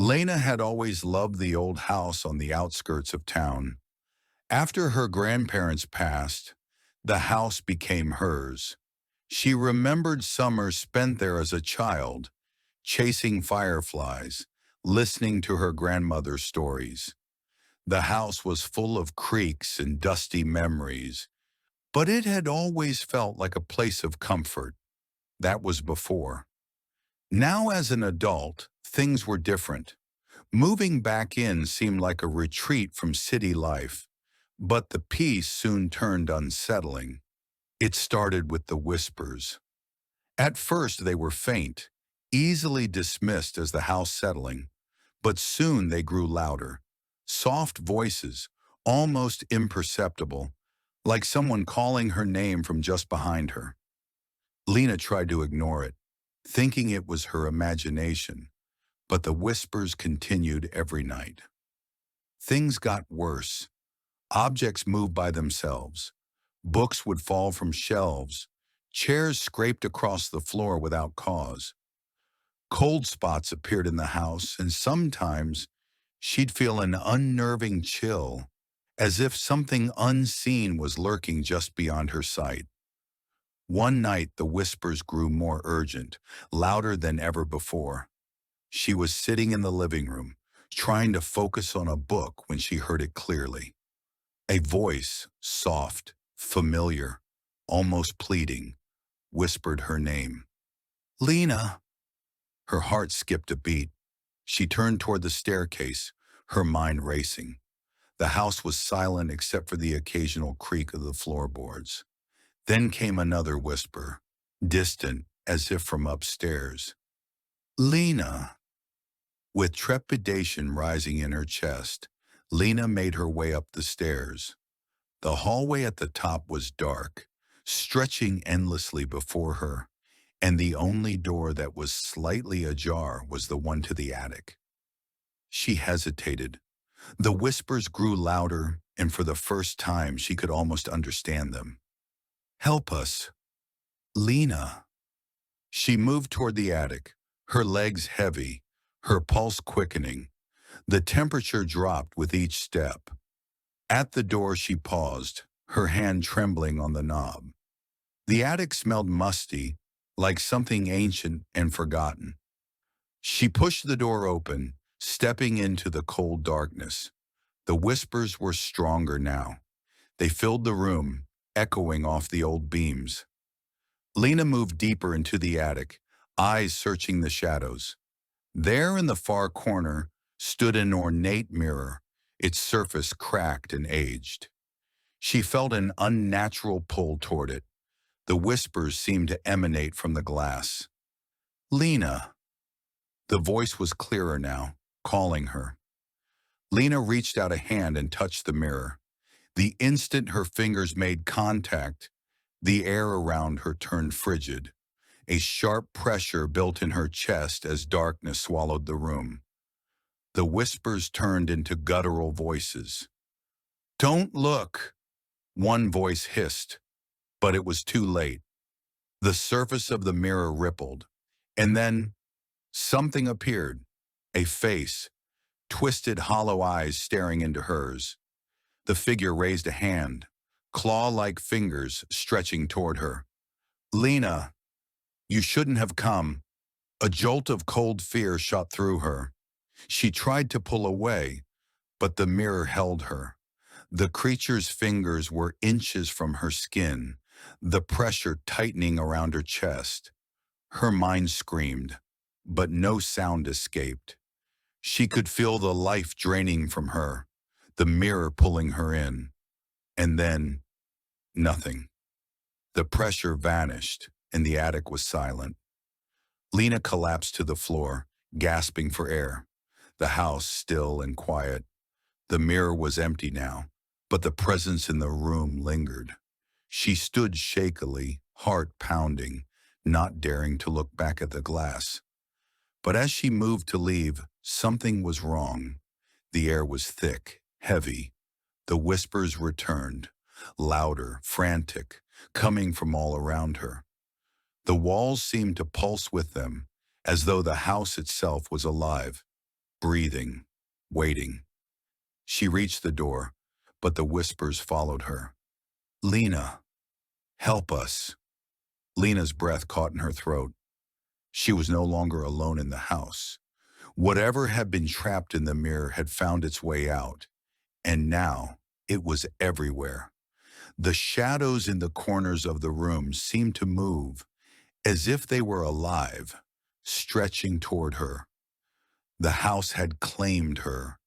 Lena had always loved the old house on the outskirts of town. After her grandparents passed, the house became hers. She remembered summers spent there as a child, chasing fireflies, listening to her grandmother's stories. The house was full of creaks and dusty memories, but it had always felt like a place of comfort. That was before. Now, as an adult, things were different. Moving back in seemed like a retreat from city life, but the peace soon turned unsettling. It started with the whispers. At first they were faint, easily dismissed as the house settling, but soon they grew louder. Soft voices, almost imperceptible, like someone calling her name from just behind her. Lena tried to ignore it, thinking it was her imagination, but the whispers continued every night. Things got worse. Objects moved by themselves. Books would fall from shelves. Chairs scraped across the floor without cause. Cold spots appeared in the house, and sometimes she'd feel an unnerving chill, as if something unseen was lurking just beyond her sight. One night the whispers grew more urgent, louder than ever before. She was sitting in the living room, trying to focus on a book when she heard it clearly. A voice, soft, familiar, almost pleading, whispered her name. Lena! Her heart skipped a beat. She turned toward the staircase, her mind racing. The house was silent except for the occasional creak of the floorboards. Then came another whisper, distant as if from upstairs. Lena! With trepidation rising in her chest, Lena made her way up the stairs. The hallway at the top was dark, stretching endlessly before her, and the only door that was slightly ajar was the one to the attic. She hesitated. The whispers grew louder, and for the first time she could almost understand them. Help us. Lena. She moved toward the attic, her legs heavy, her pulse quickening. The temperature dropped with each step. At the door she paused, her hand trembling on the knob. The attic smelled musty, like something ancient and forgotten. She pushed the door open, stepping into the cold darkness. The whispers were stronger now. They filled the room, echoing off the old beams. Lena moved deeper into the attic, eyes searching the shadows. There in the far corner stood an ornate mirror, its surface cracked and aged. She felt an unnatural pull toward it. The whispers seemed to emanate from the glass. Lena. The voice was clearer now, calling her. Lena reached out a hand and touched the mirror. The instant her fingers made contact, the air around her turned frigid. A sharp pressure built in her chest as darkness swallowed the room. The whispers turned into guttural voices. Don't look, one voice hissed, but it was too late. The surface of the mirror rippled, and then something appeared, a face, twisted hollow eyes staring into hers. The figure raised a hand, claw-like fingers stretching toward her. Lena, you shouldn't have come. A jolt of cold fear shot through her. She tried to pull away, but the mirror held her. The creature's fingers were inches from her skin, the pressure tightening around her chest. Her mind screamed, but no sound escaped. She could feel the life draining from her, the mirror pulling her in. And then, nothing. The pressure vanished, and the attic was silent. Lena collapsed to the floor, gasping for air. The house still and quiet. The mirror was empty now, but the presence in the room lingered. She stood shakily, heart pounding, not daring to look back at the glass. But as she moved to leave, something was wrong. The air was thick, heavy. The whispers returned, louder, frantic, coming from all around her. The walls seemed to pulse with them, as though the house itself was alive. breathing, waiting. She reached the door, but the whispers followed her. Lena, help us. Lena's breath caught in her throat. She was no longer alone in the house. Whatever had been trapped in the mirror had found its way out, and now it was everywhere. The shadows in the corners of the room seemed to move, as if they were alive, stretching toward her. The house had claimed her,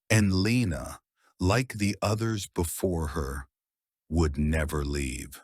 and Lena, like the others before her, would never leave.